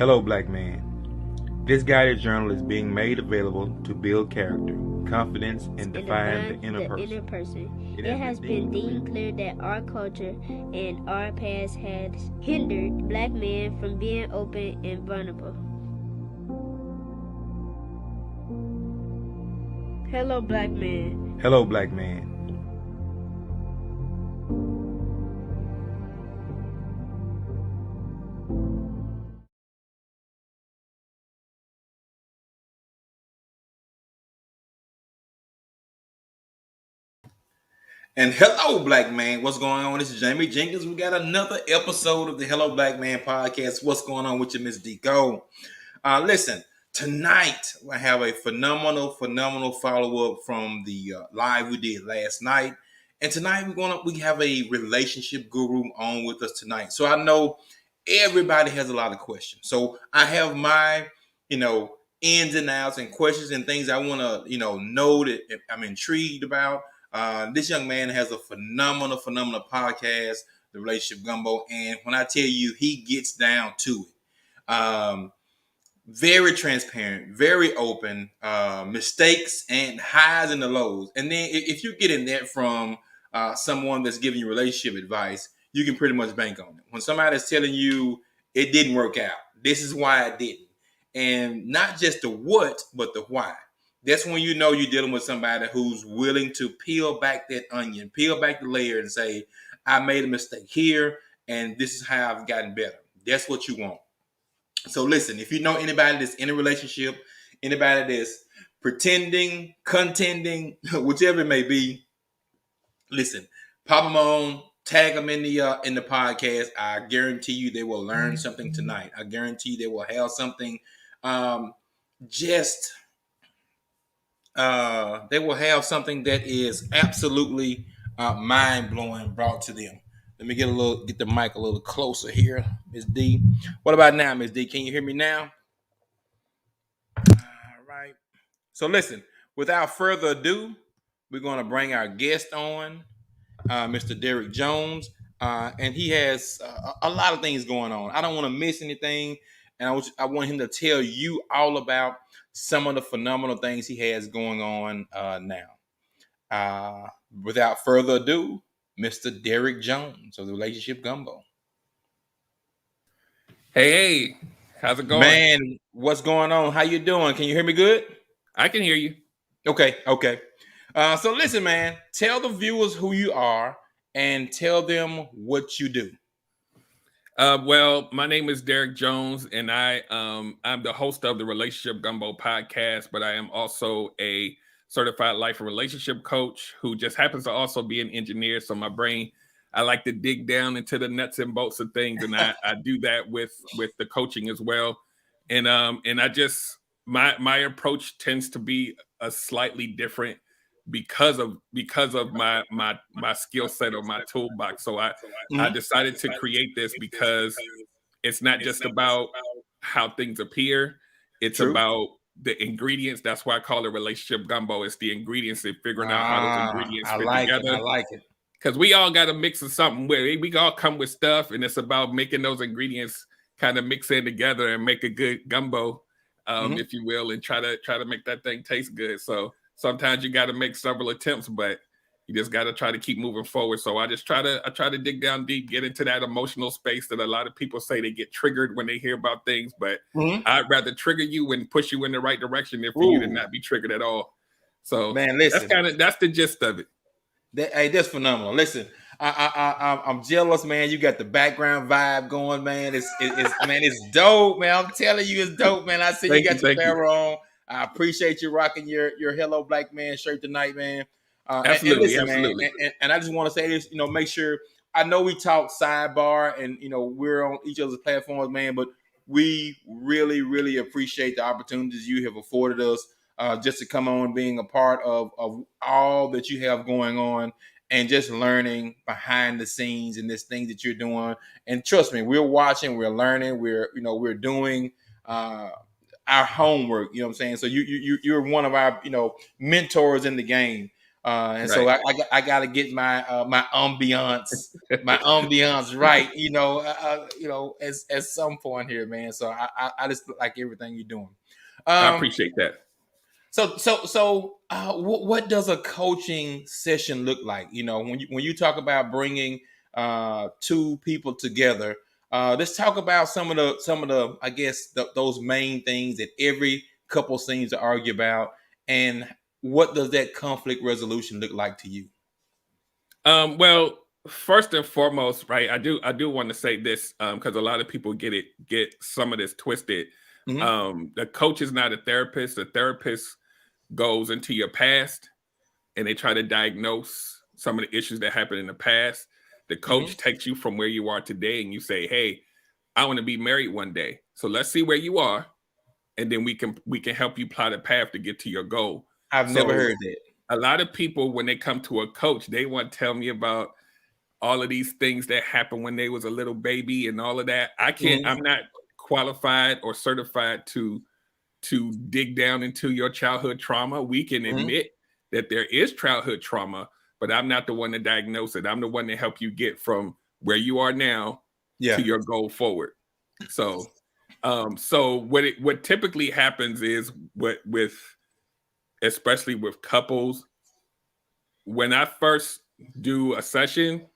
Hello, black man. This guided journal is being made available to build character, confidence, and define the inner person. It has been deemed clear that our culture and our past has hindered black men from being open and vulnerable. Hello, black man. Hello, black man. And hello, black man. What's going on? This is Jamie Jenkins. We got another episode of the Hello Black Man podcast. What's going on with you, Miss Deco? Listen, tonight I have a phenomenal follow-up from the live we did last night. And tonight we have a relationship guru on with us tonight. So I know everybody has a lot of questions. So I have my, ins and outs and questions and things I want to, know that I'm intrigued about. This young man has a phenomenal podcast, the Relationship Gumbo, and when I tell you, he gets down to it. Very transparent, very open, mistakes and highs and the lows. And then if you get in that from someone that's giving you relationship advice, you can pretty much bank on it. When somebody's telling you it didn't work out, this is why it didn't, and not just the what, but the why. That's when you know you're dealing with somebody who's willing to peel back that onion, peel back the layer and say, I made a mistake here, and this is how I've gotten better. That's what you want. So listen, if you know anybody that's in a relationship, anybody that's pretending, contending, whichever it may be, listen, pop them on, tag them in the podcast. I guarantee you they will learn something tonight. I guarantee you they will have something they will have something that is absolutely mind-blowing brought to them. Let me get the mic a little closer here, Ms. D. What about now, Ms. D? Can you hear me now? All right. So listen, without further ado, we're going to bring our guest on, Mr. Derrick Jones, and he has a lot of things going on. I don't want to miss anything, and I want him to tell you all about some of the phenomenal things he has going on now. Without further ado, Mr. Derrick Jones of the Relationship Gumbo. Hey, how's it going? Man, what's going on? How you doing? Can you hear me good? I can hear you. Okay. So listen, man, tell the viewers who you are and tell them what you do. Well, my name is Derrick Jones, and I'm the host of the Relationship Gumbo Podcast, but I am also a certified life and relationship coach who just happens to also be an engineer. So my brain, I like to dig down into the nuts and bolts of things, and I do that with the coaching as well. And I just my approach tends to be a slightly different because of my skill set or my toolbox. So I decided to create this because it's not just about how things appear. It's True. about the ingredients. That's why I call it Relationship Gumbo. It's the ingredients and figuring out how those ingredients fit together. I like it. Because we all got a mix of something where we all come with stuff, and it's about making those ingredients kind of mix in together and make a good gumbo, if you will, and try to make that thing taste good. So sometimes you got to make several attempts, but you just got to try to keep moving forward. So I try to dig down deep, get into that emotional space that a lot of people say they get triggered when they hear about things, but I'd rather trigger you and push you in the right direction than for you to not be triggered at all. So man, listen, that's the gist of it. That's phenomenal. Listen, I'm jealous, man. You got the background vibe going, man. It's dope, man. I'm telling you, it's dope, man. I see you got your Pharaoh on. I appreciate you rocking your Hello Black Man shirt tonight, man. Absolutely. Man, and I just want to say this, make sure, I know we talk sidebar and, we're on each other's platforms, man, but we really, really appreciate the opportunities you have afforded us just to come on, being a part of all that you have going on and just learning behind the scenes and this thing that you're doing. And trust me, we're watching, we're learning, we're doing our homework, you know what I'm saying? So you're one of our, mentors in the game. And Right. so I got to get my ambiance right, at some point here, man. So I just like everything you're doing. I Um, appreciate that. what does a coaching session look like? When you talk about bringing two people together, let's talk about some of the I guess those main things that every couple seems to argue about, and what does that conflict resolution look like to you? Well, first and foremost, right? I do want to say this because a lot of people get some of this twisted. Mm-hmm. The coach is not a therapist. The therapist goes into your past and they try to diagnose some of the issues that happened in the past. The coach takes you from where you are today and you say, "Hey, I want to be married one day. So let's see where you are, and then we can help you plot a path to get to your goal." I've never heard that. A lot of people, when they come to a coach, they want to tell me about all of these things that happened when they was a little baby and all of that. I'm not qualified or certified to dig down into your childhood trauma. We can admit that there is childhood trauma, but I'm not the one to diagnose it. I'm the one to help you get from where you are now to your goal forward. So what typically happens is with especially with couples, when I first do a session,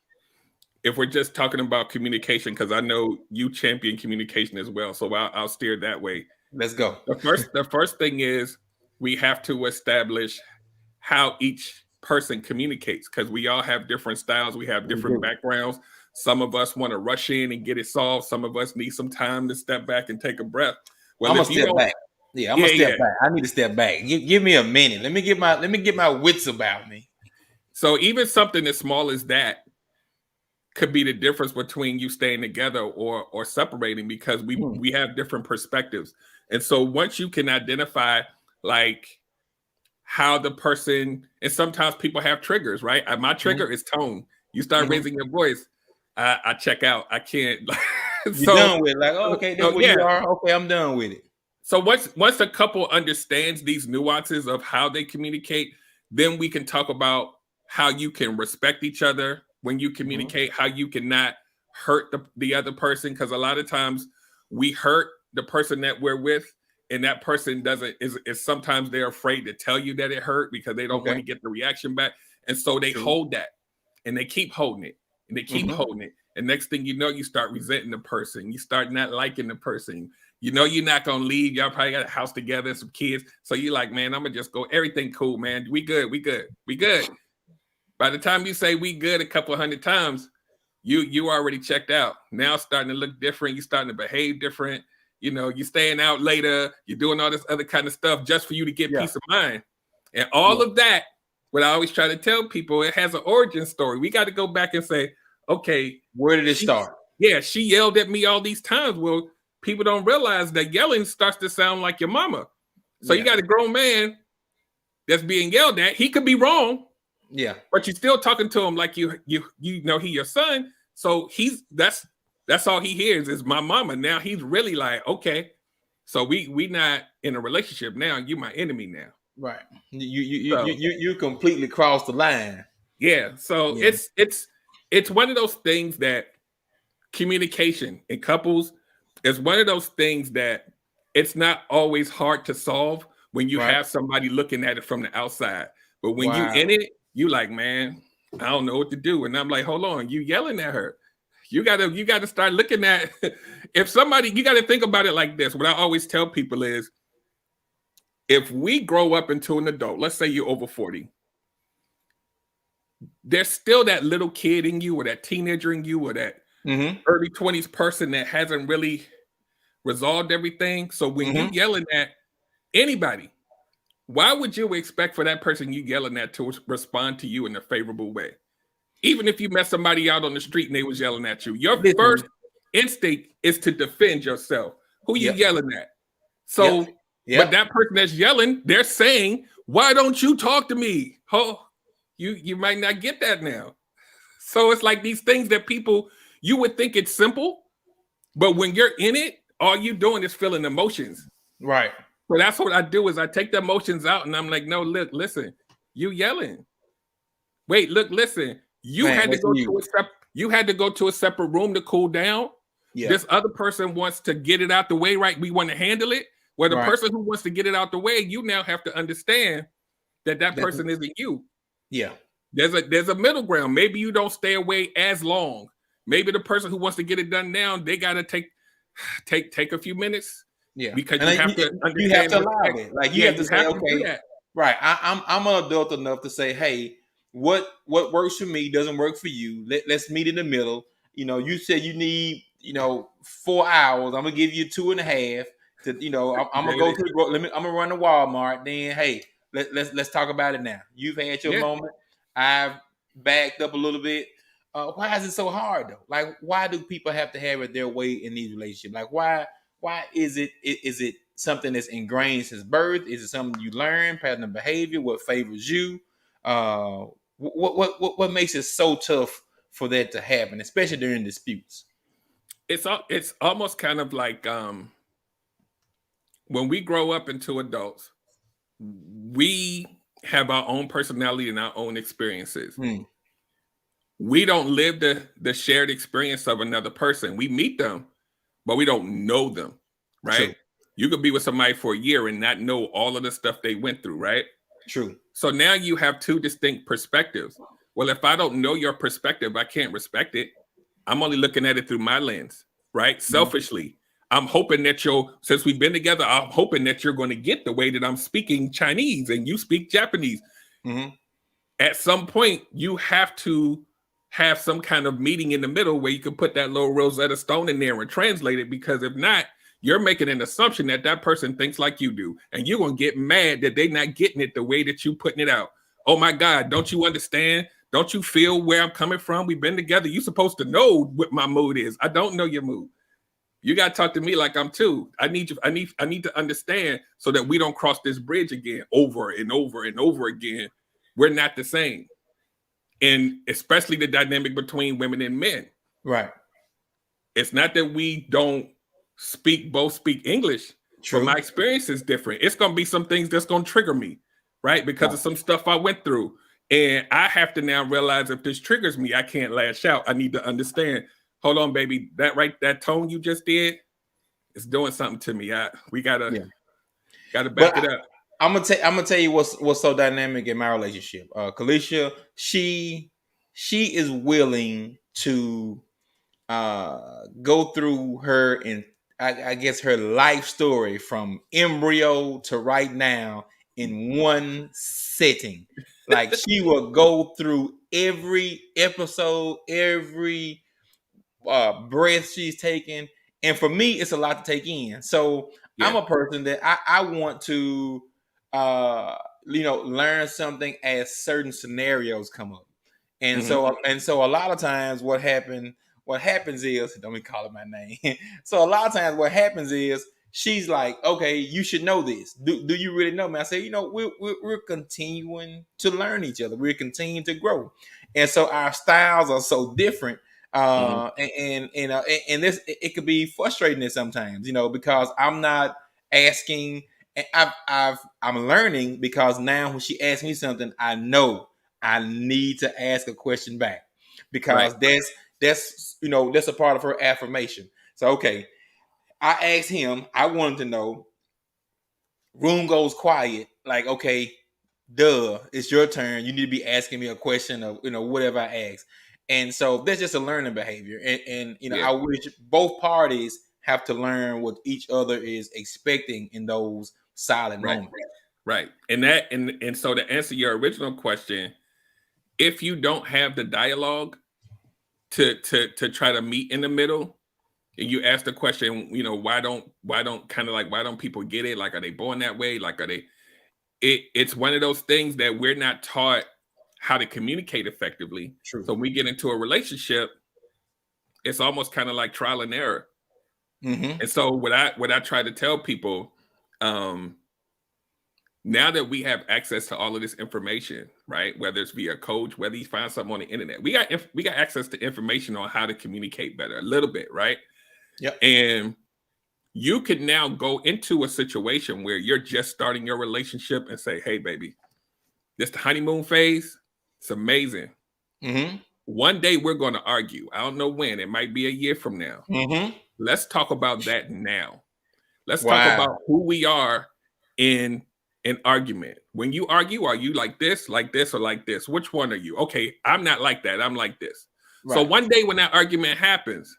if we're just talking about communication, because I know you champion communication as well, so I'll steer that way. Let's go. The first thing is we have to establish how each person communicates, because we all have different styles. We have different backgrounds. Some of us want to rush in and get it solved. Some of us need some time to step back and take a breath. Well, I'm gonna step back. Yeah, I'm gonna step back. I need to step back. Give me a minute. Let me get my wits about me. So even something as small as that could be the difference between you staying together or separating, because we have different perspectives. And so once you can identify like how the person, and sometimes people have triggers, right? My trigger is tone. You start raising your voice, I check out. I can't. You're done with it. Like, oh, okay, that's what you are. Okay, I'm done with it. So once a couple understands these nuances of how they communicate, then we can talk about how you can respect each other when you communicate, how you cannot hurt the other person, because a lot of times we hurt the person that we're with, and that person is sometimes they're afraid to tell you that it hurt because they don't want to get the reaction back, and so they hold that and they keep holding it and they keep holding it, and next thing you know, you start resenting the person, you start not liking the person. You know you're not gonna leave. Y'all probably got a house together, some kids. So you're like, man, I'm gonna just go. Everything cool, man. We good. By the time you say we good a couple 100 times, you already checked out. Now it's starting to look different. You're starting to behave different. You're staying out later. You're doing all this other kind of stuff just for you to get peace of mind. And all of that, what I always try to tell people, it has an origin story. We got to go back and say, okay, where did it start? Yeah, she yelled at me all these times. Well, people don't realize that yelling starts to sound like your mama. So you got a grown man that's being yelled at. He could be wrong. Yeah. But you're still talking to him like you know he your son. So that's all he hears is my mama. Now he's really like, okay, so we not in a relationship now. You my enemy now. Right. You completely crossed the line. Yeah. So it's one of those things that communication in couples is one of those things that it's not always hard to solve when you have somebody looking at it from the outside. But when you in it, you like, man, I don't know what to do. And I'm like, hold on, you yelling at her. You gotta start looking at if somebody, you gotta think about it like this. What I always tell people is, if we grow up into an adult, let's say you're over 40, there's still that little kid in you or that teenager in you or that early 20s person that hasn't really resolved everything. So when you're yelling at anybody, why would you expect for that person you yelling at to respond to you in a favorable way? Even if you met somebody out on the street and they was yelling at you, your first instinct is to defend yourself. Who you yelling at? So, but that person that's yelling, they're saying, why don't you talk to me? Oh, you might not get that now. So it's like these things that people, you would think it's simple, but when you're in it, all you doing is feeling emotions. Right. So that's what I do is I take the emotions out and I'm like, no, look, listen, you yelling. Wait, look, listen. You Man, had to that's go you. you had to go to a separate room to cool down. Yeah. This other person wants to get it out the way, right? We want to handle it. Well, the Right. person who wants to get it out the way, you now have to understand that That's, person isn't you. yeah. There's a middle ground. Maybe you don't stay away as long. Maybe the person who wants to get it done now, they gotta take a few minutes Yeah. because And you then have to you have understand to and allow respect. it. Like you Yeah, have to you say, have to do okay, that. right. I'm an adult enough to say, hey, what works for me doesn't work for you. Let's meet in the middle. You said you need 4 hours. I'm gonna give you 2.5. I'm gonna There it go is. to the I'm gonna run to Walmart. Then hey, let's talk about it now. You've had your Yeah. moment. I've backed up a little bit. Why is it so hard though? Like, why do people have to have it their way in these relationships? Like, why is it? Is it something that's ingrained since birth? Is it something you learn, pattern of behavior? What favors you? Uh, what makes it so tough for that to happen, especially during disputes? It's almost kind of like when we grow up into adults, we have our own personality and our own experiences. Hmm. We don't live the shared experience of another person. We meet them, but we don't know them, right? True. You could be with somebody for a year and not know all of the stuff they went through, right? True. So now you have two distinct perspectives. Well, if I don't know your perspective, I can't respect it. I'm only looking at it through my lens, right? Selfishly. I'm hoping that since we've been together, I'm hoping that you're going to get the way that I'm speaking Chinese and you speak Japanese. Mm-hmm. At some point, you have to have some kind of meeting in the middle where you can put that little Rosetta Stone in there and translate it, because if not, you're making an assumption that that person thinks like you do, and you're going to get mad that they're not getting it the way that you putting it out. Oh my God, don't you understand? Don't you feel where I'm coming from? We've been together. You're supposed to know what my mood is. I don't know your mood. You got to talk to me like I'm two. I need to understand so that we don't cross this bridge again over and over and over again. We're not the same. And especially the dynamic between women and men. Right. It's not that we don't both speak English. True. But my experience is different. It's going to be some things that's going to trigger me, right? Because of some stuff I went through. And I have to now realize if this triggers me, I can't lash out. I need to understand. Hold on, baby. That tone you just did is doing something to me. We gotta back it up. I'm gonna tell you what's so dynamic in my relationship. Kalisha, she is willing to go through her and I guess her life story from embryo to right now in one setting. Like she will go through every episode, every breath she's taking, and for me, it's a lot to take in. So I'm a person that I want to learn something as certain scenarios come up. And so a lot of times what happens is, don't me call it my name. So a lot of times what happens is she's like, okay, you should know this. Do you really know me? I say, we're continuing to learn each other. We're continuing to grow. And so our styles are so different. And this it could be frustrating sometimes, because I'm not asking. I'm learning, because now when she asks me something, I know I need to ask a question back, because that's a part of her affirmation. So okay, I asked him. I wanted to know. Room goes quiet. Like, okay, duh, it's your turn. You need to be asking me a question of whatever I ask. And so that's just a learning behavior. And I wish both parties have to learn what each other is expecting in those silent moments. Right. And so to answer your original question, if you don't have the dialogue to try to meet in the middle, and you ask the question, why don't people get it? Like, are they born that way? Like, it's one of those things that we're not taught how to communicate effectively. True. So when we get into a relationship, it's almost kind of like trial and error. Mm-hmm. And so what I try to tell people, now that we have access to all of this information, right? Whether it's via coach, whether you find something on the internet, we got access to information on how to communicate better a little bit, right? Yep. And you can now go into a situation where you're just starting your relationship and say, hey, baby, this the honeymoon phase. It's amazing. Mm-hmm. One day we're going to argue. I don't know when. It might be a year from now. Mm-hmm. Let's talk about that now. Let's talk Wow. about who we are in an argument. When you argue, are you like this, or like this? Which one are you? Okay, I'm not like that. I'm like this. Right. So one day when that argument happens,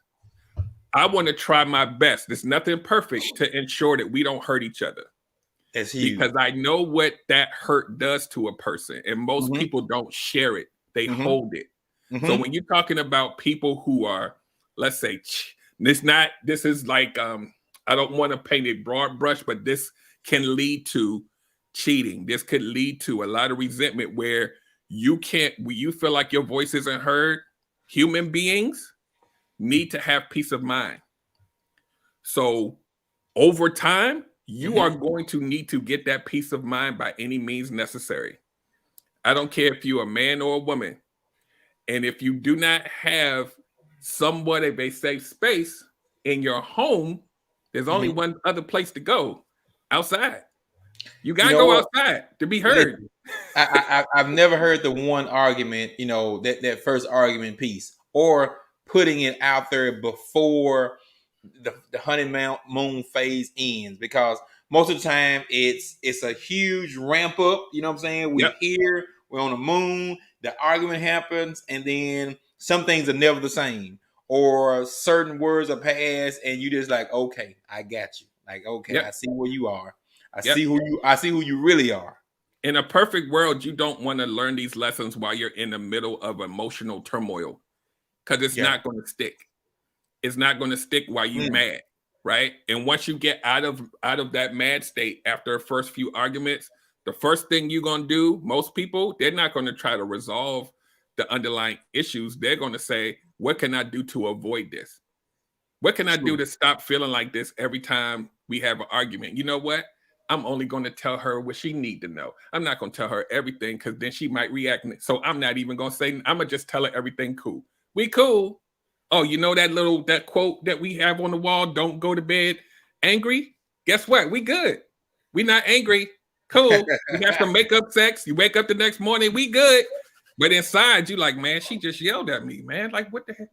I want to try my best. There's nothing perfect to ensure that we don't hurt each other. It's huge. Because I know what that hurt does to a person. And most Mhm. people don't share it. They Mhm. hold it. Mhm. So when you're talking about people who are, let's say, this is like, I don't want to paint a broad brush, but this can lead to cheating. This could lead to a lot of resentment where you feel like your voice isn't heard. Human beings need to have peace of mind. So over time, you are going to need to get that peace of mind by any means necessary. I don't care if you're a man or a woman. And if you do not have somewhat of a safe space in your home, there's only one other place to go: outside. You got to go outside to be heard. I've never heard the one argument, that first argument piece, or putting it out there before the honeymoon phase ends, because most of the time it's a huge ramp up. You know what I'm saying? We're here, we're on the moon, the argument happens, and then some things are never the same, or certain words are passed, and you just like, okay, I got you. Like, okay, I see where you are. I see who you really are. In a perfect world, you don't want to learn these lessons while you're in the middle of emotional turmoil, because it's not going to stick. It's not going to stick while you're mad, right? And once you get out of that mad state after the first few arguments, the first thing you're going to do, most people, they're not going to try to resolve the underlying issues. They're going to say, what can I do to avoid this? What can I do to stop feeling like this every time we have an argument? You know what? I'm only going to tell her what she need to know. I'm not going to tell her everything, because then she might react. So I'm not even going to say, I'm going to just tell her everything cool. We cool. Oh, you know that quote that we have on the wall, don't go to bed angry? Guess what? We good. We not angry. Cool. We got some makeup sex. You wake up the next morning, we good. But inside, you like, man, she just yelled at me, man. Like, what the heck?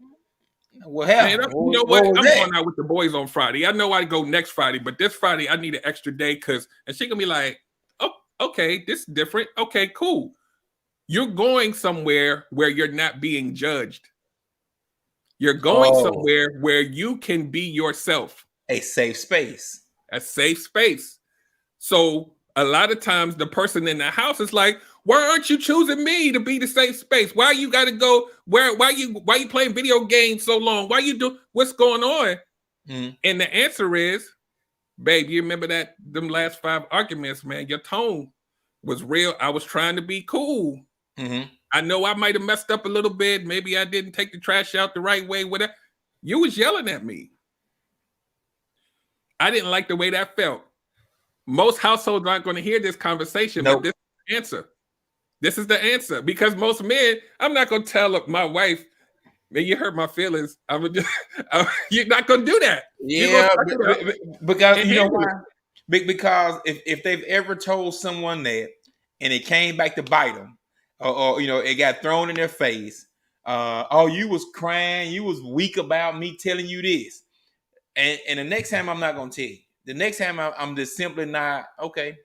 What happened? Man, you know what? I'm going out with the boys on Friday. I know I go next Friday, but this Friday I need an extra day, and she gonna be like, oh, okay, this is different. Okay, cool. You're going somewhere where you're not being judged. You're going somewhere where you can be yourself. A safe space. A safe space. So a lot of times the person in the house is like, why aren't you choosing me to be the safe space? Why you got to go? Why you playing video games so long? What's going on? And the answer is, babe, you remember them last 5 arguments, man, your tone was real. I was trying to be cool. I know I might have messed up a little bit. Maybe I didn't take the trash out the right way. Whatever. You was yelling at me. I didn't like the way that felt. Most households aren't going to hear this conversation, but this is the answer. This is the answer, because most men, I'm not going to tell my wife, man, you hurt my feelings. You're not going to do that. Yeah, because you know why? Because if they've ever told someone that and it came back to bite them, or it got thrown in their face, oh, you was crying, you was weak about me telling you this, and the next time I'm not going to tell you. The next time I'm just simply not, okay,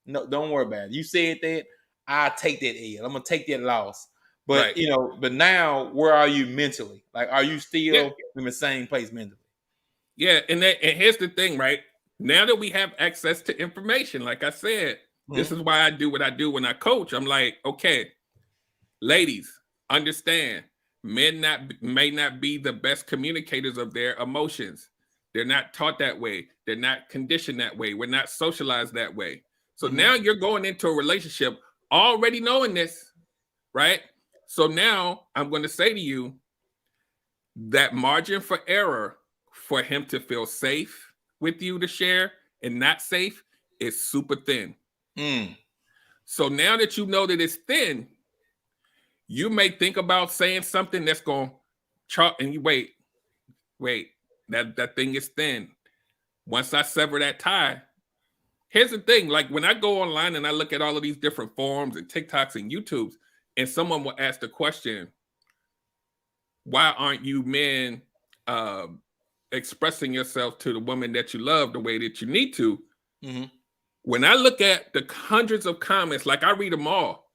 no, don't worry about it. You said that, I'll take that L. I'm gonna take that loss. But but now, where are you mentally? Like, are you still in the same place mentally? Yeah, and here's the thing, right? Now that we have access to information, like I said, this is why I do what I do when I coach. I'm like, okay, ladies, understand, men may not be the best communicators of their emotions. They're not taught that way. They're not conditioned that way. We're not socialized that way. So now you're going into a relationship already knowing this, right? So now I'm going to say to you that margin for error for him to feel safe with you to share and not safe is super thin. So now that you know that it's thin, you may think about saying something that's going to chop, and you wait, that thing is thin. Once I sever that tie, here's the thing. Like, when I go online and I look at all of these different forums and TikToks and YouTubes, and someone will ask the question, why aren't you men expressing yourself to the woman that you love the way that you need to? Mm-hmm. When I look at the hundreds of comments, like I read them all,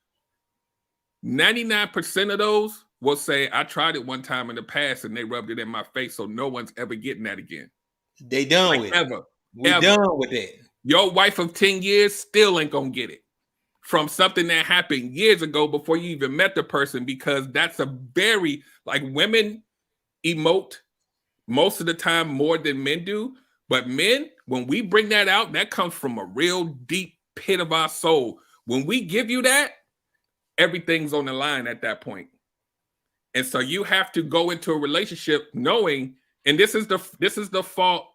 99% of those will say, I tried it one time in the past and they rubbed it in my face, so no one's ever getting that again. They done Like with ever. it. We Ever. done with that. Your wife of 10 years still ain't gonna get it from something that happened years ago before you even met the person, because that's a very, like, women emote most of the time more than men do. But men, when we bring that out, that comes from a real deep pit of our soul. When we give you that, everything's on the line at that point. And so you have to go into a relationship knowing, and this is the fault.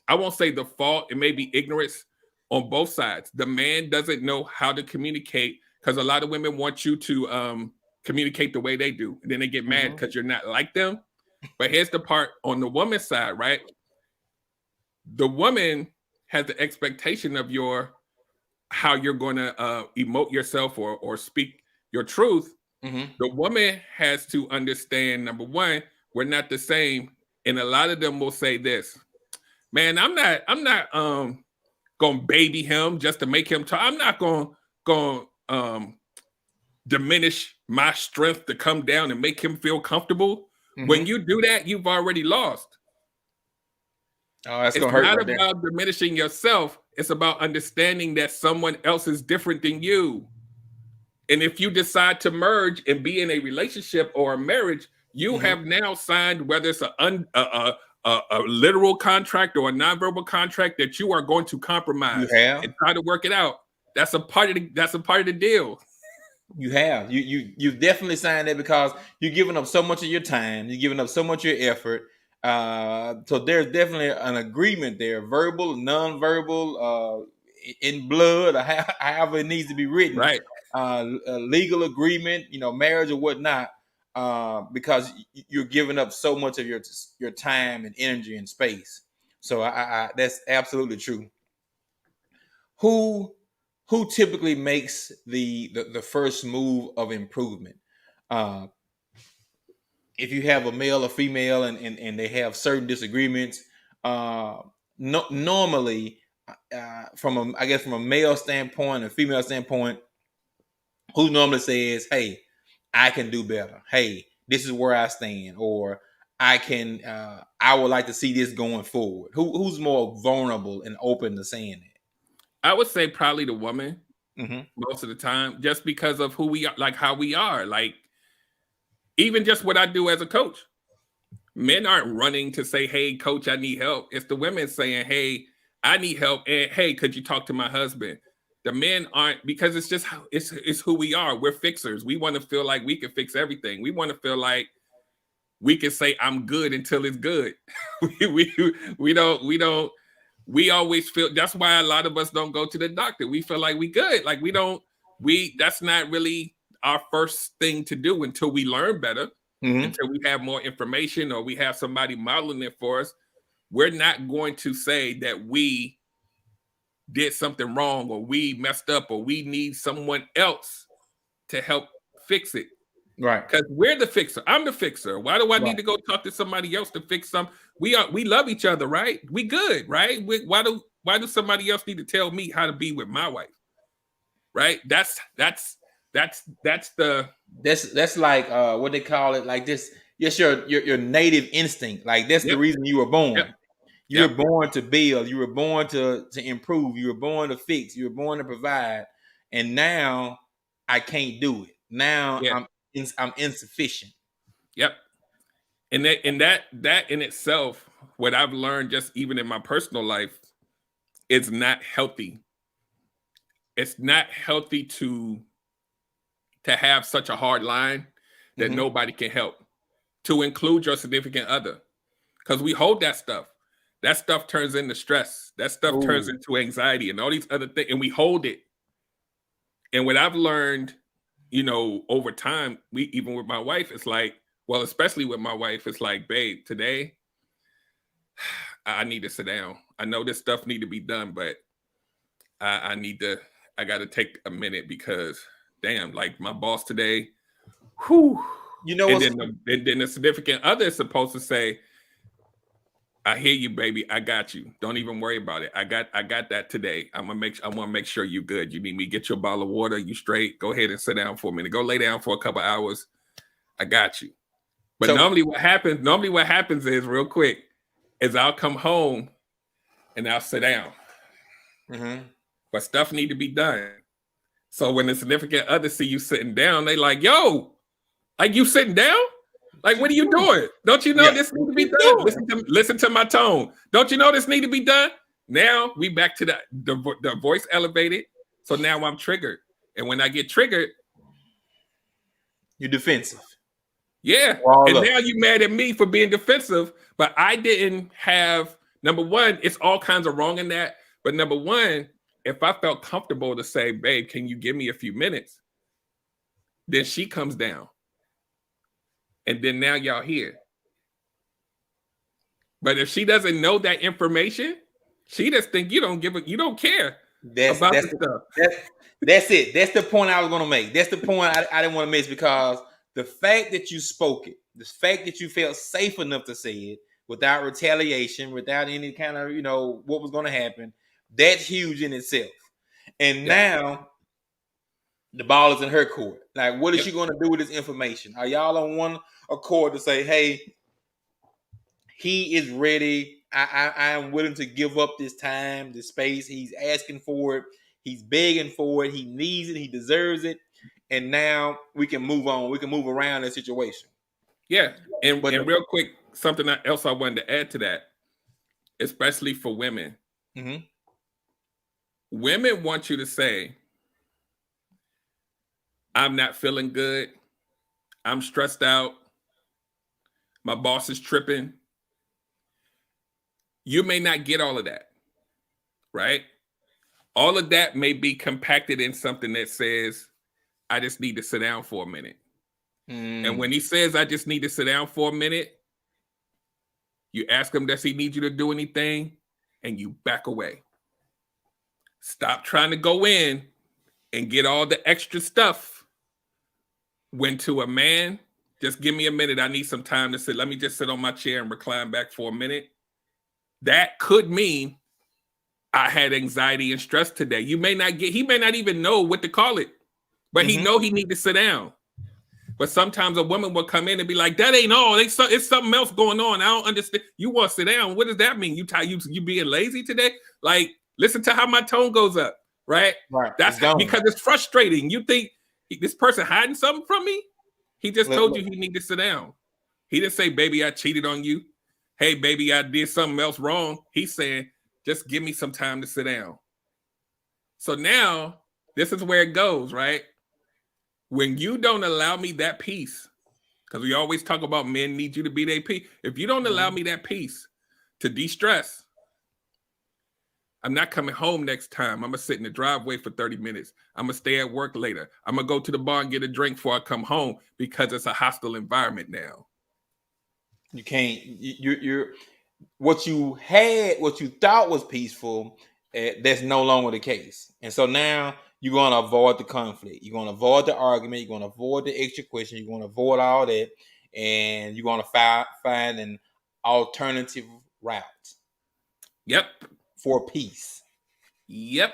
I won't say the fault, it may be ignorance on both sides. The man doesn't know how to communicate, because a lot of women want you to communicate the way they do. And then they get mad because you're not like them. But here's the part on the woman's side, right? The woman has the expectation of how you're going to emote yourself or speak your truth. Mm-hmm. The woman has to understand, number one, we're not the same. And a lot of them will say this, man, I'm not gonna baby him just to make him talk. I'm not gonna diminish my strength to come down and make him feel comfortable. Mm-hmm. When you do that, you've already lost. Oh, that's It's gonna hurt. not right about diminishing yourself. It's about understanding that someone else is different than you. And if you decide to merge and be in a relationship or a marriage, you have now signed, whether it's a literal contract or a nonverbal contract, that you are going to compromise and try to work it out. That's a part of the deal. You've definitely signed that, because you're giving up so much of your time, you're giving up so much of your effort. So there's definitely an agreement there, verbal, non-verbal, in blood, or however it needs to be written, right? A legal agreement, marriage or whatnot, because you're giving up so much of your time and energy and space. So I that's absolutely true. Who typically makes the first move of improvement? If you have a male or female and they have certain disagreements, normally, from a male standpoint and female standpoint, who normally says, hey, I can do better. Hey, this is where I stand, or I would like to see this going forward. Who's more vulnerable and open to saying that? I would say probably the woman, mm-hmm. most of the time, just because of who we are, like how we are. Like, even just what I do as a coach. Men aren't running to say, hey, coach, I need help. It's the women saying, hey, I need help. And hey, could you talk to my husband? The men aren't, because it's just, it's who we are. We're fixers. We want to feel like we can fix everything. We want to feel like we can say I'm good until it's good. We always feel, that's why a lot of us don't go to the doctor. We feel like we good. Like that's not really our first thing to do until we learn better, until we have more information or we have somebody modeling it for us. We're not going to say that we did something wrong or we messed up or we need someone else to help fix it. Right. Because we're the fixer. I'm the fixer. Why do I need to go talk to somebody else to fix something? We love each other, right? We good, right? Why do somebody else need to tell me how to be with my wife? Right? That's like what they call it, like this. Yes, your native instinct. Like that's the reason you were born. Yep. You were born to build. You were born to improve. You were born to fix. You were born to provide. And now I can't do it. Now I'm insufficient. Yep. And that in itself, what I've learned just even in my personal life, is not healthy. It's not healthy to have such a hard line that nobody can help, to include your significant other, because we hold that stuff. That stuff turns into stress. That stuff turns into anxiety and all these other things, and we hold it. And what I've learned, over time, even with my wife, it's like, well, especially with my wife, it's like, babe, today I need to sit down. I know this stuff need to be done, but I got to take a minute, because damn, like my boss today Whew. You know And what's then the significant other is supposed to say, I hear you, baby. I got you. Don't even worry about it. I got that today. I want to make sure you good. You need me, get your bottle of water. You straight. Go ahead and sit down for a minute. Go lay down for a couple hours. I got you. But so, normally what happens is real quick is I'll come home and I'll sit down. mm-hmm. But stuff need to be done. So when the significant other see you sitting down, they like, yo, like you sitting down? Like, what are you doing? Don't you know this need to be done? Listen to my tone. Don't you know this need to be done? Now we back to the voice elevated. So now I'm triggered. And when I get triggered, you're defensive. Yeah. And now you mad at me for being defensive, but I didn't have, number one, it's all kinds of wrong in that. But number one, if I felt comfortable to say, babe, can you give me a few minutes? Then she comes down. And then now y'all here. But if she doesn't know that information, she just think you don't care about the stuff. That's it. That's the point I was going to make. That's the point I didn't want to miss, because the fact that you spoke it, the fact that you felt safe enough to say it without retaliation, without any kind of, what was going to happen, that's huge in itself. And now the ball is in her court. Like, what is she going to do with this information? Are y'all on one accord to say, hey, he is ready. I am willing to give up this time, this space. He's asking for it. He's begging for it. He needs it. He deserves it. And now we can move on. We can move around that situation. Yeah. And real quick, something else I wanted to add to that, especially for women. Mm-hmm. Women want you to say, I'm not feeling good. I'm stressed out. My boss is tripping. You may not get all of that, right? All of that may be compacted in something that says, I just need to sit down for a minute. And when he says, I just need to sit down for a minute, you ask him, does he need you to do anything? And you back away. Stop trying to go in and get all the extra stuff. When to a man, just give me a minute. I need some time to sit. Let me just sit on my chair and recline back for a minute. That could mean I had anxiety and stress today. He may not even know what to call it, but he know he need to sit down. But sometimes a woman will come in and be like, that ain't all. It's something else going on. I don't understand. You want to sit down. What does that mean? You being lazy today? Like, listen to how my tone goes up, right? Right. That's because it's frustrating. You think this person hiding something from me? He just told you he need to sit down. He didn't say, baby, I cheated on you. Hey, baby, I did something else wrong. He's saying, just give me some time to sit down. So now, this is where it goes, right? When you don't allow me that peace, because we always talk about men need you to be their peace. If you don't allow me that peace to de-stress, I'm not coming home next time. I'm going to sit in the driveway for 30 minutes. I'm going to stay at work later. I'm going to go to the bar and get a drink before I come home, because it's a hostile environment now. You can't, you're what you thought was peaceful, that's no longer the case. And so now you're going to avoid the conflict. You're going to avoid the argument. You're going to avoid the extra question. You're going to avoid all that. And you're going to find an alternative route. Yep. For peace. Yep.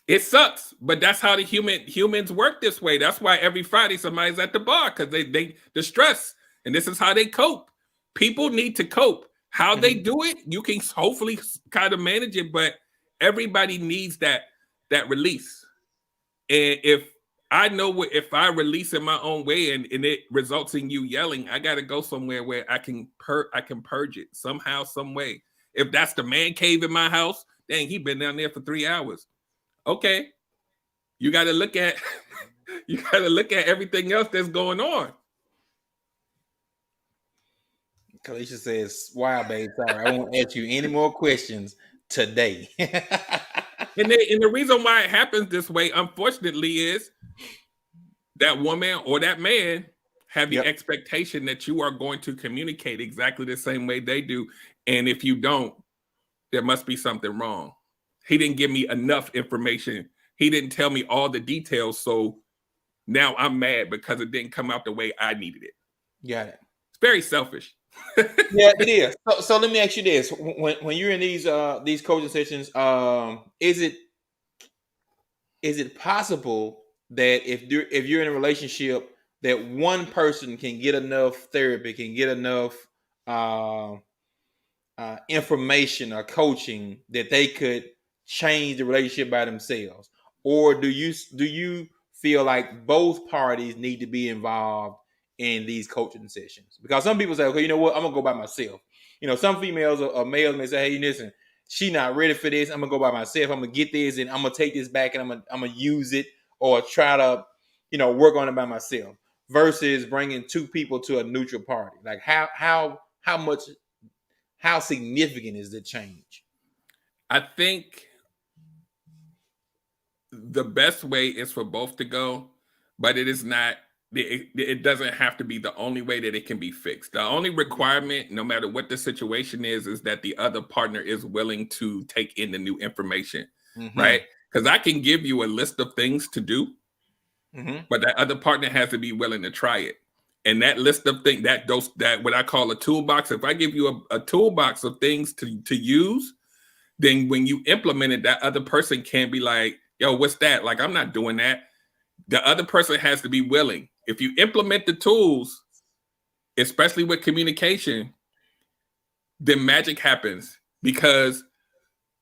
It sucks, but that's how the humans work this way. That's why every Friday somebody's at the bar, because they stress. And this is how they cope. People need to cope. How they do it, you can hopefully kind of manage it, but everybody needs that release. And if I know if I release in my own way and it results in you yelling, I got to go somewhere where I can purge it somehow, some way. If that's the man cave in my house, dang, he been down there for 3 hours. Okay, you got to look at everything else that's going on. Kalisha says, wow, babe, sorry, I won't ask you any more questions today. And the reason why it happens this way, unfortunately, is that woman or that man have the expectation that you are going to communicate exactly the same way they do. And if you don't, there must be something wrong. He didn't give me enough information. He didn't tell me all the details. So Now I'm mad because it didn't come out the way I needed it. Got it. It's very selfish. Yeah, it is. So let me ask you this: when you're in these coaching sessions, is it possible that if you're in a relationship, that one person can get enough therapy, can get enough information or coaching that they could change the relationship by themselves, or do you feel like both parties need to be involved in these coaching sessions? Because some people say, okay, you know what, I'm gonna go by myself. Some females or males may say, hey, listen, she not ready for this. I'm gonna go by myself. I'm gonna get this, and I'm gonna take this back, and I'm gonna use it, or try to, work on it by myself. Versus bringing two people to a neutral party. Like how significant is the change? I think the best way is for both to go, but it is not. It doesn't have to be the only way that it can be fixed. The only requirement, no matter what the situation is that the other partner is willing to take in the new information, right? Because I can give you a list of things to do, but that other partner has to be willing to try it. And that list of things, that what I call a toolbox, if I give you a toolbox of things to use, then when you implement it, that other person can't be like, yo, what's that? Like, I'm not doing that. The other person has to be willing. If you implement the tools, especially with communication, then magic happens. Because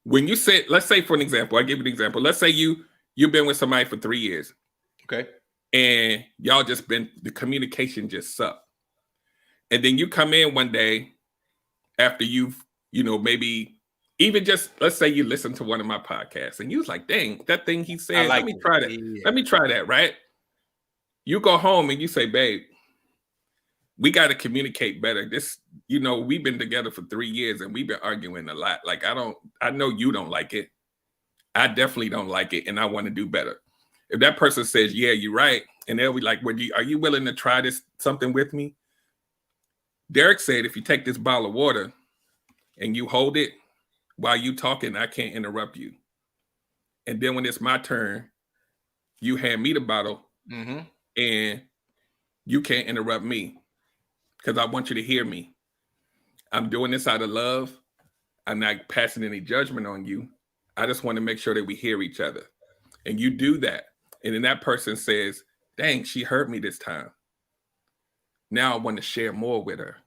when you say, let's say for an example, I give you an example. Let's say you've been with somebody for 3 years. Okay. And y'all the communication just sucked. And then you come in one day after you've, maybe even just, let's say you listen to one of my podcasts and you was like, dang, that thing he said, let me try that. Yeah. Let me try that, right? You go home and you say, babe, we got to communicate better. This, we've been together for 3 years and we've been arguing a lot. Like, I know you don't like it. I definitely don't like it. And I want to do better. If that person says, yeah, you're right. And they'll be like, are you willing to try something with me? Derrick said, if you take this bottle of water and you hold it while you talking, I can't interrupt you. And then when it's my turn, you hand me the bottle and you can't interrupt me because I want you to hear me. I'm doing this out of love. I'm not passing any judgment on you. I just want to make sure that we hear each other. And you do that. And then that person says, dang, she heard me this time. Now I want to share more with her.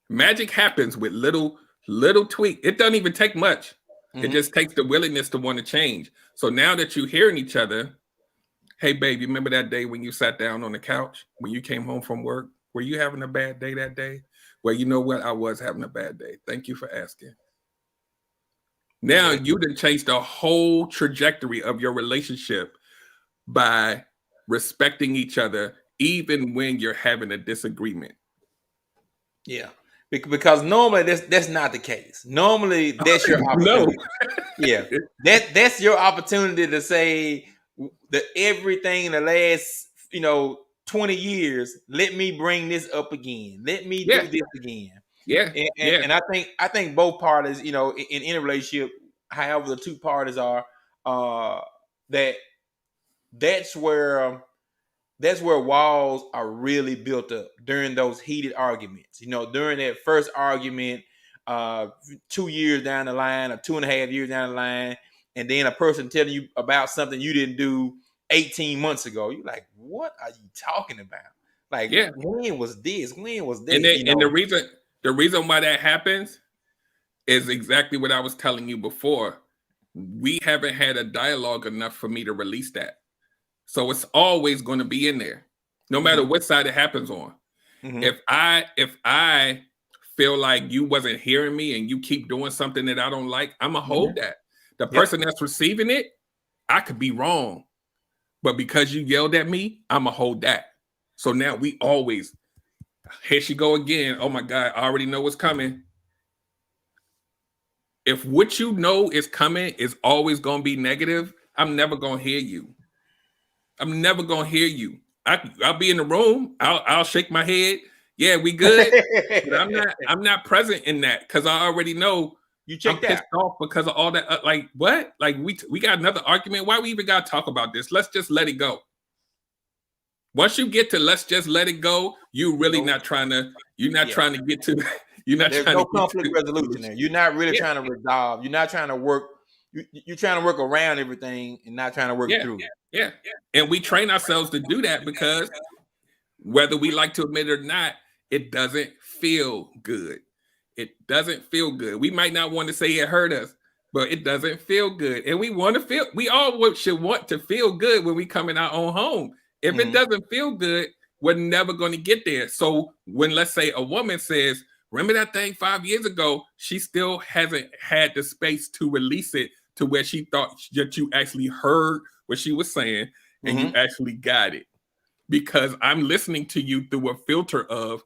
Magic happens with little tweak. It doesn't even take much. It just takes the willingness to want to change. So now that you're hearing each other, hey, babe, you remember that day when you sat down on the couch, when you came home from work? Were you having a bad day that day? Well, you know what? I was having a bad day. Thank you for asking. Now you done changed the whole trajectory of your relationship by respecting each other, even when you're having a disagreement. Yeah. Because normally that's not the case. Normally that's your opportunity. Yeah. That's your opportunity to say that everything in the last, 20 years, let me bring this up again. Let me do this again. Yeah. And I think both parties, in any relationship, however the two parties are, that's where walls are really built up during those heated arguments. During that first argument, 2 years down the line or 2.5 years down the line, and then a person telling you about something you didn't do 18 months ago. You're like, what are you talking about? Like, when was this? When was this? And the reason why that happens is exactly what I was telling you before. We haven't had a dialogue enough for me to release that. So it's always going to be in there, no matter what side it happens on. If I feel like you wasn't hearing me and you keep doing something that I don't like, I'm going to hold that. The person that's receiving it, I could be wrong. But because you yelled at me, I'm going to hold that. So now we always, here she go again. Oh my God, I already know what's coming. If what you know is coming is always going to be negative, I'm never going to hear you. I'm never going to hear you. I'll be in the room. I'll shake my head. Yeah, we good. But I'm not present in that because I already know you checked I'm pissed off because of all that. Like what? Like we got another argument. Why we even got to talk about this? Let's just let it go. Once you get to let's just let it go, you really not trying to. You're not trying to get to. You're not There's trying no to get conflict to resolution there. You're not really Yeah. trying to resolve. You're not trying to work. You're trying to work around everything and not trying to work through it. Yeah. And we train ourselves to do that because whether we like to admit it or not, it doesn't feel good. It doesn't feel good. We might not want to say it hurt us, but it doesn't feel good. And we want to feel, we all should want to feel good when we come in our own home. If it doesn't feel good, we're never going to get there. So when, let's say, a woman says, remember that thing 5 years ago, she still hasn't had the space to release it to where she thought that you actually heard what she was saying and you actually got it. Because I'm listening to you through a filter of,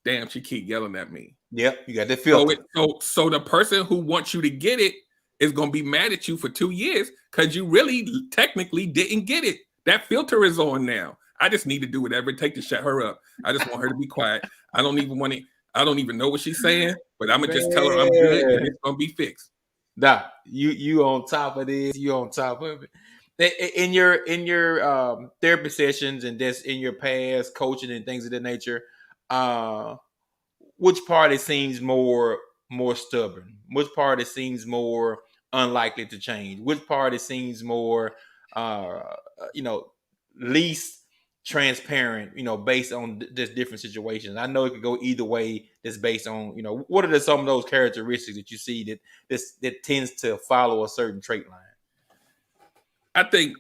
damn, she keep yelling at me. Yep, you got that filter. So the person who wants you to get it is going to be mad at you for 2 years because you really technically didn't get it. That filter is on now. I just need to do whatever it takes to shut her up. I just want her to be quiet. I don't even know what she's saying, but I'm gonna just tell her I'm good and it's gonna be fixed. Nah, you on top of this. You on top of it. In your therapy sessions and just in your past coaching and things of that nature, which party seems more stubborn? Which party seems more unlikely to change? Which party seems more least transparent, based on just different situations? I know it could go either way. That's based on, what are some of those characteristics that you see that tends to follow a certain trait line? I think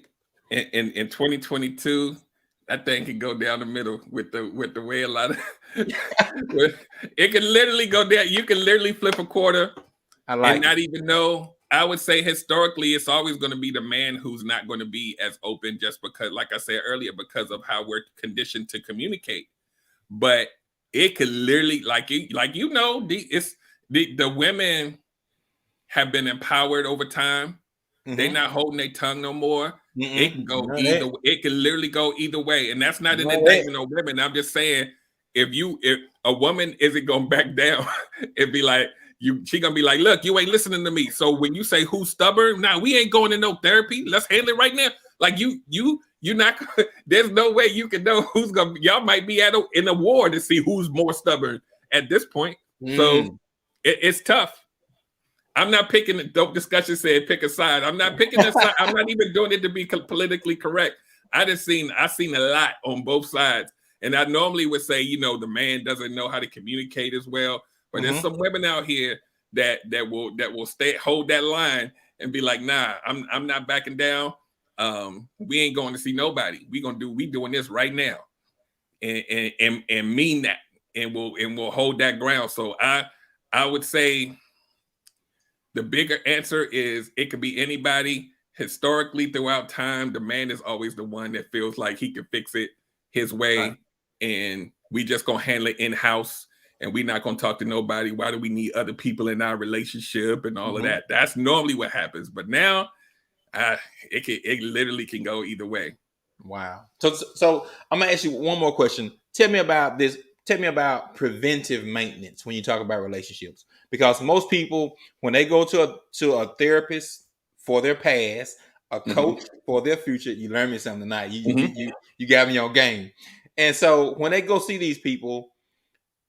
in 2022, that thing can go down the middle with the way a lot of it can literally go down. You can literally flip a quarter and not even know. I would say historically, it's always going to be the man who's not going to be as open just because, like I said earlier, because of how we're conditioned to communicate. But it could literally, the women have been empowered over time. They're not holding their tongue no more. It can go either. It can literally go either way, and that's not an indictment on women. I'm just saying, if a woman isn't going to back down, it'd be like. She gonna be like, look, you ain't listening to me. So when you say who's stubborn, nah, we ain't going to no therapy. Let's handle it right now. Like you're not. There's no way you can know who's gonna. Y'all might be in a war to see who's more stubborn at this point. So it's tough. I'm not picking the dope discussion said pick a side. I'm not picking a side. I'm not even doing it to be politically correct. I've seen a lot on both sides, and I normally would say, the man doesn't know how to communicate as well. But there's some women out here that will hold that line and be like, nah, I'm not backing down. We ain't going to see nobody. We doing this right now, and mean that, and we'll hold that ground. So I would say the bigger answer is it could be anybody. Historically, throughout time, the man is always the one that feels like he can fix it his way, and we just gonna handle it in house. And we're not going to talk to nobody. Why do we need other people in our relationship and all of that? That's normally what happens. But now, it literally can go either way. Wow. So I'm going to ask you one more question. Tell me about this. Tell me about preventive maintenance when you talk about relationships. Because most people, when they go to a therapist for their past, a coach for their future, you learn me something tonight. You got me on game. And so when they go see these people,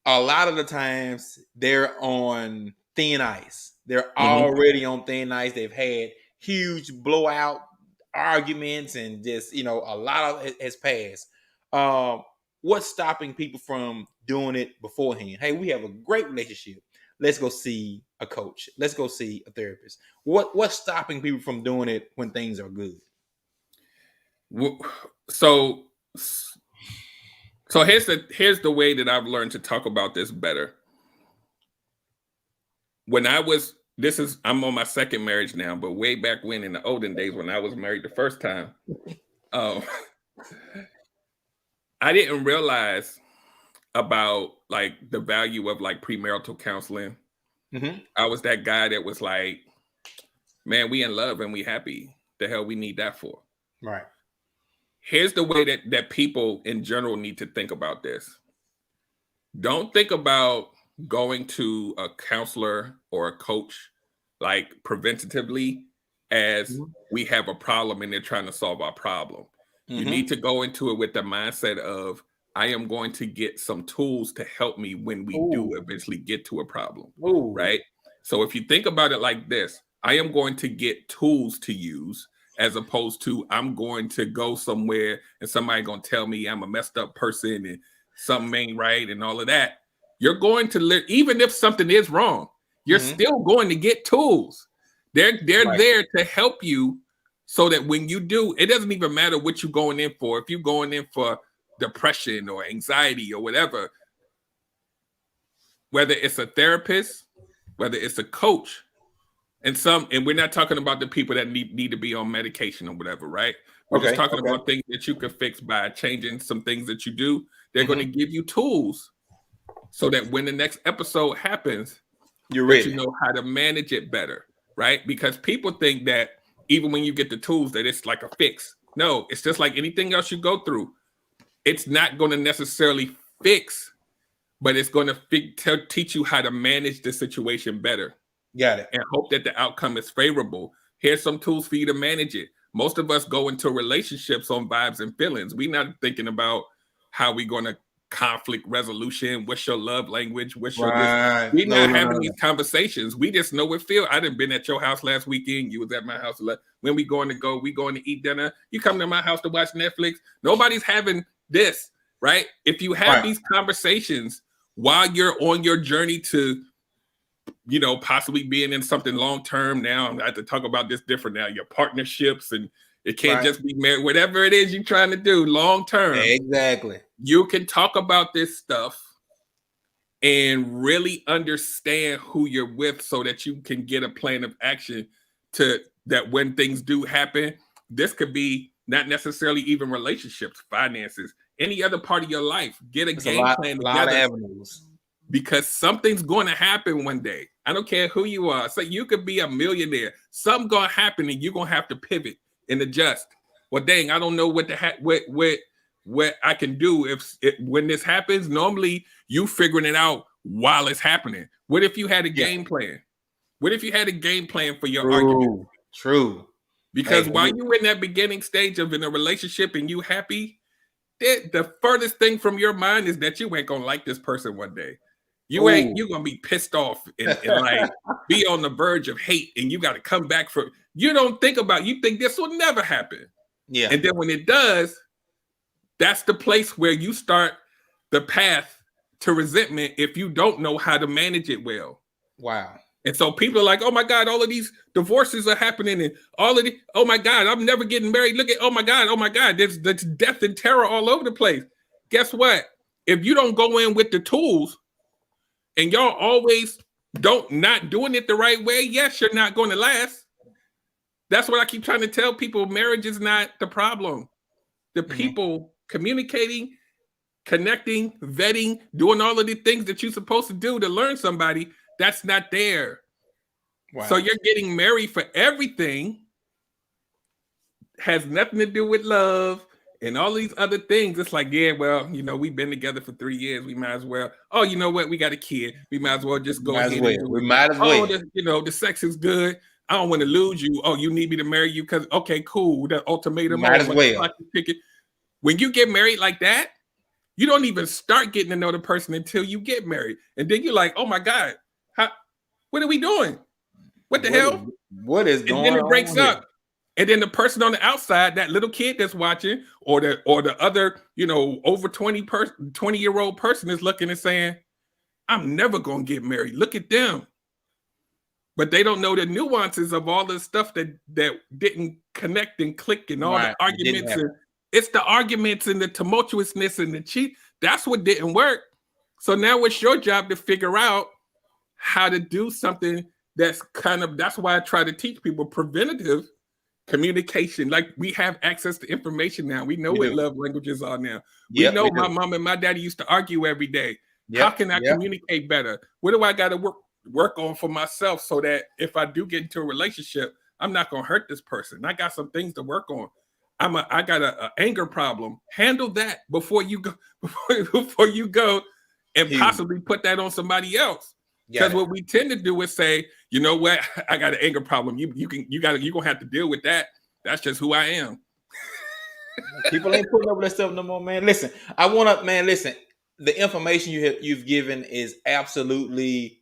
a lot of the times they're on thin ice. They're already on thin ice. They've had huge blowout arguments and just, a lot of it has passed. What's stopping people from doing it beforehand? Hey, we have a great relationship. Let's go see a coach. Let's go see a therapist. What's stopping people from doing it when things are good? So here's the way that I've learned to talk about this better. I'm on my second marriage now, but way back when in the olden days when I was married the first time, I didn't realize about like the value of like premarital counseling. I was that guy that was like, man, we in love and we happy. The hell we need that for? Right. Here's the way that people in general need to think about this. Don't think about going to a counselor or a coach like preventatively as we have a problem and they're trying to solve our problem. You need to go into it with the mindset of, I am going to get some tools to help me when we do eventually get to a problem, right? So if you think about it like this, I am going to get tools to use, as opposed to I'm going to go somewhere and somebody going to tell me I'm a messed up person and something ain't right and all of that. You're going to live, even if something is wrong, you're still going to get tools. They're there to help you, so that when you do, it doesn't even matter what you're going in for. If you're going in for depression or anxiety or whatever, whether it's a therapist, whether it's a coach, and we're not talking about the people that need to be on medication or whatever, right? We're just talking about things that you can fix by changing some things that you do. They're going to give you tools so that when the next episode happens, you're ready. You know how to manage it better, right? Because people think that even when you get the tools, that it's like a fix. No, it's just like anything else you go through. It's not going to necessarily fix, but it's going to teach you how to manage the situation better. Got it. And hope that the outcome is favorable. Here's some tools for you to manage it. Most of us go into relationships on vibes and feelings. We're not thinking about how we're going to conflict resolution. What's your love language? What's your we're not having these conversations. We just know what feel. I done been at your house last weekend. You was at my house. When we going to eat dinner. You come to my house to watch Netflix. Nobody's having this, right? If you have these conversations while you're on your journey to, you know, possibly being in something long-term. Now I have to talk about this different now, your partnerships, and it can't just be married, whatever it is you're trying to do long-term. Exactly. You can talk about this stuff and really understand who you're with, so that you can get a plan of action to that when things do happen. This could be not necessarily even relationships, finances, any other part of your life. Get a game plan together. A lot of avenues. Because something's going to happen one day. I don't care who you are. So you could be a millionaire. Something's going to happen and you're going to have to pivot and adjust. Well, dang, I don't know what I can do when this happens. Normally, you figuring it out while it's happening. What if you had a game plan? What if you had a game plan for your argument? True. Because while you're in that beginning stage of in a relationship and you happy, the furthest thing from your mind is that you ain't going to like this person one day. You're gonna be pissed off and like be on the verge of hate, and you got to come back for. You don't think about. You think this will never happen. Yeah. And then when it does, that's the place where you start the path to resentment if you don't know how to manage it well. Wow. And so people are like, oh my God, all of these divorces are happening, and all of the, oh my God, I'm never getting married. Look at, oh my God, there's death and terror all over the place. Guess what? If you don't go in with the tools, and y'all always not doing it the right way, yes, you're not going to last. That's what I keep trying to tell people. Marriage is not the problem. The people communicating, connecting, vetting, doing all of the things that you're supposed to do to learn somebody, that's not there. Wow. So you're getting married for everything, has nothing to do with love, and all these other things. It's like, yeah, well, you know, we've been together for 3 years. We might as well. Oh, you know what? We got a kid. We might as well just go ahead. We might as well. You know, the sex is good. I don't want to lose you. Oh, you need me to marry you because, okay, cool. The ultimatum. Might as well. When you get married like that, you don't even start getting to know the person until you get married. And then you're like, oh my God, what are we doing? What the hell? What is going on? And then it breaks up. And then the person on the outside, that little kid that's watching, or the other, you know, over 20-year-old person is looking and saying, I'm never going to get married. Look at them. But they don't know the nuances of all the stuff that didn't connect and click, and all the arguments. It's the arguments and the tumultuousness and the cheat. That's what didn't work. So now it's your job to figure out how to do something that's why I try to teach people preventative communication. Like, we have access to information now. We know what love languages are now. We know my mom and my daddy used to argue every day. How can I communicate better? What do I got to work on for myself so that if I do get into a relationship, I'm not going to hurt this person? I got some things to work on. I got an anger problem. Handle that before you go and possibly put that on somebody else. Because what we tend to do is say, you know what, I got an anger problem. You're gonna have to deal with that. That's just who I am. People ain't putting up with that stuff no more, man. Listen, I want to, man. Listen, the information you've given is absolutely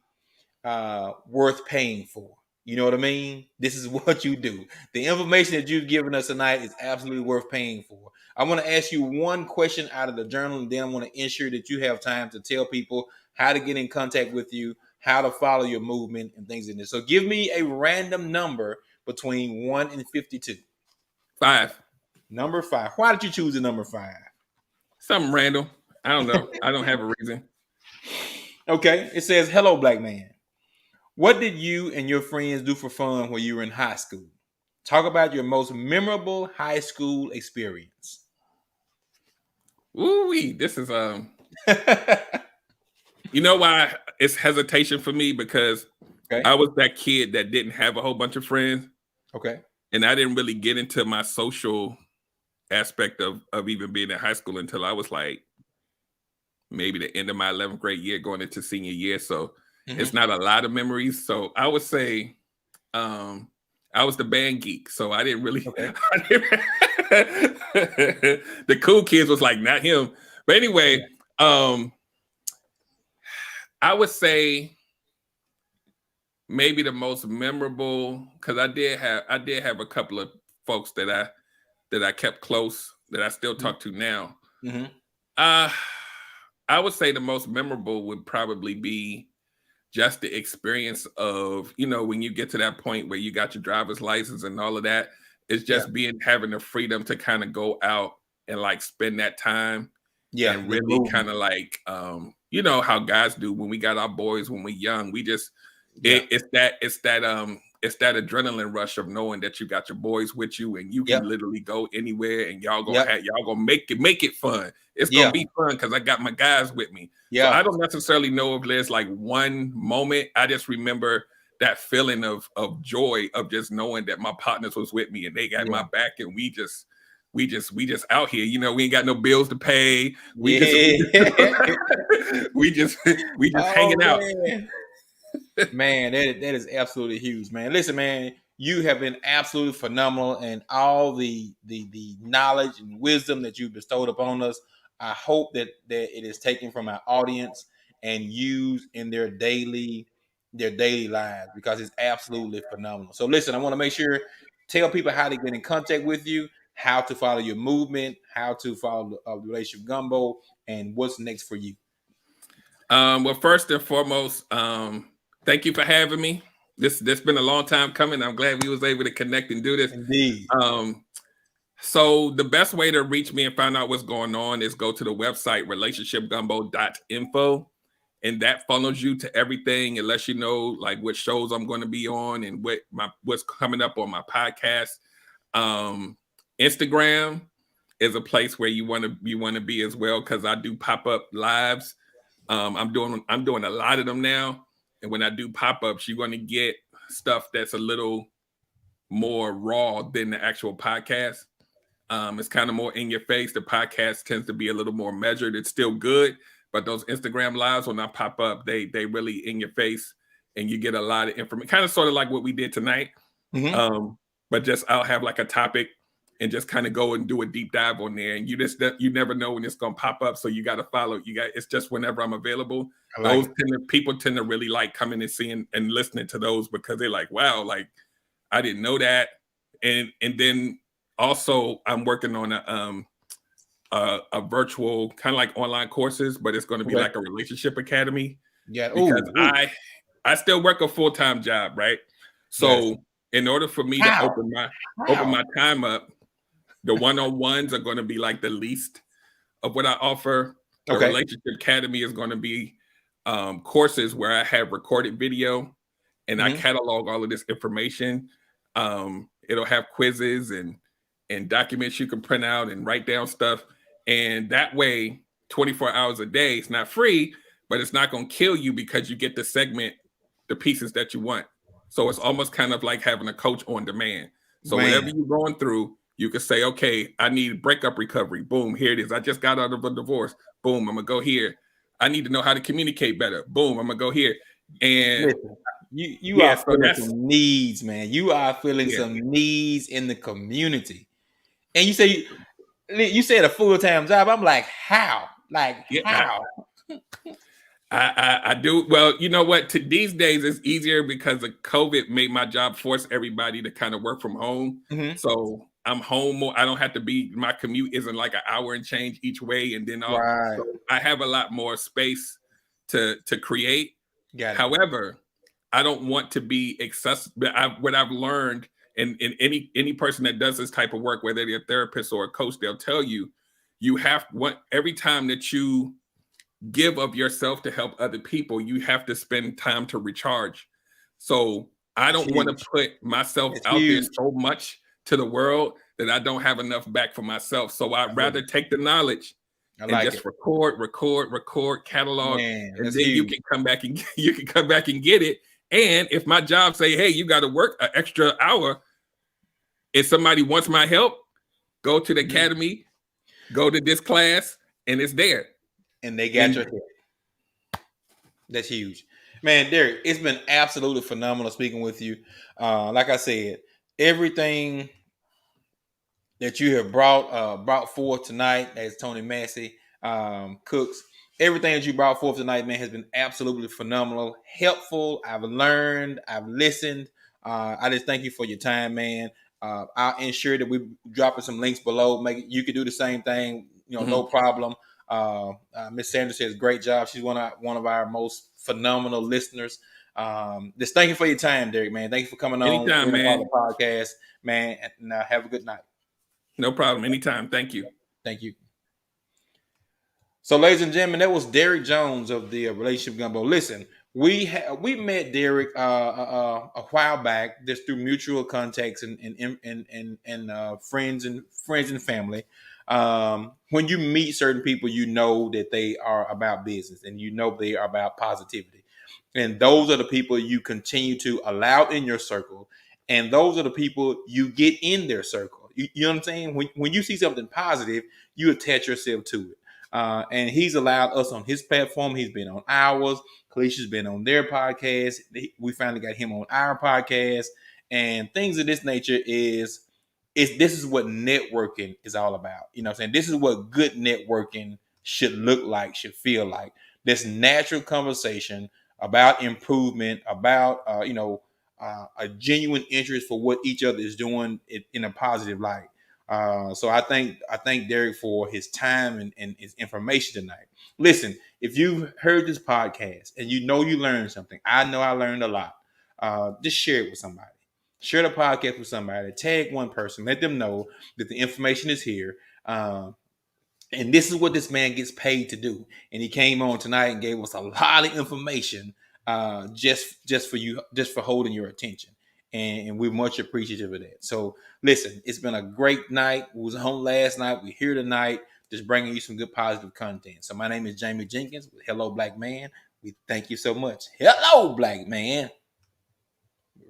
worth paying for. You know what I mean? This is what you do. The information that you've given us tonight is absolutely worth paying for. I want to ask you one question out of the journal, and then I want to ensure that you have time to tell people how to get in contact with you, how to follow your movement, and things like this. So give me a random number between 1 and 52. 5. Number 5. Why did you choose the number 5? Something random. I don't know. I don't have a reason. Okay. It says, "Hello, black man. What did you and your friends do for fun when you were in high school? Talk about your most memorable high school experience." Ooh, this is you know why it's hesitation for me? Because Okay. I was that kid that didn't have a whole bunch of friends, Okay. and I didn't really get into my social aspect of even being in high school until I was like maybe the end of my 11th grade year going into senior year. So it's not a lot of memories. So I would say I was the band geek. So I didn't really Okay. the cool kids was like not him. But anyway, I would say maybe the most memorable, because I did have a couple of folks that I kept close that I still talk to now. I would say the most memorable would probably be just the experience of, when you get to that point where you got your driver's license and all of that, it's just having the freedom to kind of go out and like spend that time. And really kind of like, how guys do when we got our boys when we're young. We just, it's that adrenaline rush of knowing that you got your boys with you and you can literally go anywhere and y'all gonna make it fun. It's gonna be fun because I got my guys with me. So I don't necessarily know if there's like one moment. I just remember that feeling of joy of just knowing that my partners was with me and they got my back and we just out here. We ain't got no bills to pay. We just hanging out. Man, that is absolutely huge, man. Listen, man, you have been absolutely phenomenal, and all the knowledge and wisdom that you've bestowed upon us. I hope that it is taken from our audience and used in their daily lives, because it's absolutely phenomenal. So listen, I want to make sure, tell people how to get in contact with you, how to follow your movement, how to follow the Relationship Gumbo, and what's next for you. Well, first and foremost, thank you for having me. This been a long time coming. I'm glad we was able to connect and do this. Indeed. So the best way to reach me and find out what's going on is go to the website relationshipgumbo.info, and that funnels you to everything. It lets you know like what shows I'm going to be on and what's coming up on my podcast. Instagram is a place where you want to be as well, because I do pop-up lives. I'm doing a lot of them now. And when I do pop-ups, you're going to get stuff that's a little more raw than the actual podcast. It's kind of more in your face. The podcast tends to be a little more measured. It's still good, but those Instagram lives, when I pop up, they really in your face, and you get a lot of information. Kind of sort of like what we did tonight. But just I'll have like a topic and just kind of go and do a deep dive on there. And you never know when it's going to pop up. So you got to follow. It's just whenever I'm available. People tend to really like coming and seeing and listening to those, because they're like, wow, like I didn't know that. And then also I'm working on a virtual kind of like online courses, but it's going to be like a relationship academy. Yeah. Because I still work a full-time job, right? So in order for me to open my time up, the one-on-ones are going to be like the least of what I offer. The Relationship Academy is going to be courses where I have recorded video and I catalog all of this information. It'll have quizzes and documents you can print out and write down stuff. And that way, 24 hours a day, it's not free, but it's not going to kill you, because you get to segment the pieces that you want. So it's almost kind of like having a coach on demand. So whatever you're going through, you can say, okay, I need breakup recovery. Boom, here it is. I just got out of a divorce. Boom, I'm going to go here. I need to know how to communicate better. Boom, I'm going to go here. And you are feeling some needs, man. You are feeling some needs in the community. And you say You said a full-time job. I'm like, how? Like, Yeah, how? I do. Well, you know what? These days it's easier because of COVID made my job force everybody to kind of work from home. Mm-hmm. So I'm home more. I don't have to be. My commute isn't like an hour and change each way, and then all. Right. So I have a lot more space to create. Got it. However, I don't want to be excessive. What I've learned, and any person that does this type of work, whether they're a therapist or a coach, they'll tell you, you have every time that you give of yourself to help other people, you have to spend time to recharge. So I don't want to put myself It's out there huge. so much to the world that I don't have enough back for myself. So I'd rather take the knowledge and like just record, catalog, Man, and that's then you huge. can come back and you can come back and get it. And if my job say, hey, you got to work an extra hour, if somebody wants my help, go to the academy, go to this class, and it's there. And they got your help. That's huge. Man, Derrick, it's been absolutely phenomenal speaking with you. Like I said, everything that you have brought forth tonight, as Tony Massey cooks, everything that you brought forth tonight, man, has been absolutely phenomenal, helpful. I've learned, I've listened. I just thank you for your time, man. I'll ensure that we dropping some links below. You can do the same thing, no problem. Miss Sanders says great job. She's one of our most phenomenal listeners. Just thank you for your time, Derrick, man. Thank you for coming on Anytime, man. the podcast, man. And have a good night. No problem. Anytime. Thank you. Thank you. So, ladies and gentlemen, that was Derrick Jones of the Relationship Gumbo. Listen, we met Derrick a while back, just through mutual contacts and friends and family. When you meet certain people, you know that they are about business, and you know they are about positivity. And those are the people you continue to allow in your circle, and those are the people you get in their circle. You know what I'm saying? When you see something positive, you attach yourself to it. And he's allowed us on his platform. He's been on ours. Kalicia's been on their podcast. We finally got him on our podcast. And things of this nature this is what networking is all about. You know what I'm saying? This is what good networking should look like, should feel like. This natural conversation about improvement, about a genuine interest for what each other is doing in a positive light. So I thank Derrick for his time and his information tonight. Listen, if you've heard this podcast and you know you learned something, I know I learned a lot. Just share it with somebody. Share the podcast with somebody. Tag one person. Let them know that the information is here. And this is what this man gets paid to do. And he came on tonight and gave us a lot of information just for holding your attention. And we're much appreciative of that. So listen, it's been a great night. We was home last night. We're here tonight, just bringing you some good positive content. So my name is Jamie Jenkins with Hello Black Man. We thank you so much. Hello, Black Man.